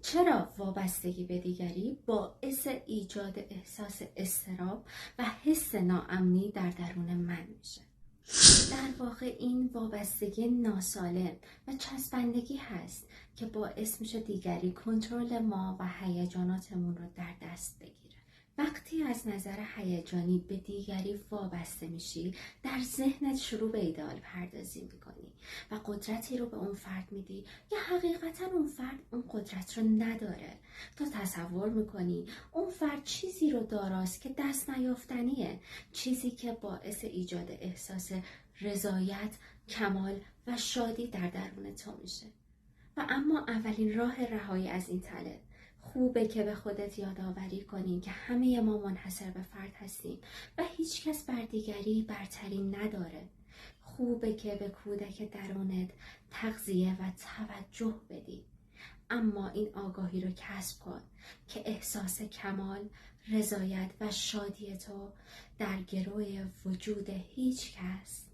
چرا وابستگی به دیگری باعث ایجاد احساس اضطراب و حس ناامنی در درون من میشه؟ در واقع این وابستگی ناسالم و چسبندگی هست که باعث میشه دیگری کنترل ما و هیجاناتمون رو در دست بگیره. وقتی از نظر هیجانی به دیگری وابسته میشی، در ذهنت شروع به ایدئال پردازی میکنی و قدرتی رو به اون فرد میدی یا حقیقتا اون فرد اون قدرت رو نداره. تو تصور میکنی اون فرد چیزی رو داراست که دست نیافتنیه، چیزی که باعث ایجاد احساس رضایت، کمال و شادی در درون تو میشه. و اما اولین راه رهایی از این تله خوبه که به خودت یادآوری کنی که همه ما منحصر به فرد هستیم و هیچ کس بر دیگری برتری نداره. خوبه که به کودک درونت تغذیه و توجه بدی. اما این آگاهی رو کسب کن که احساس کمال، رضایت و شادی تو در گروه وجود هیچ کس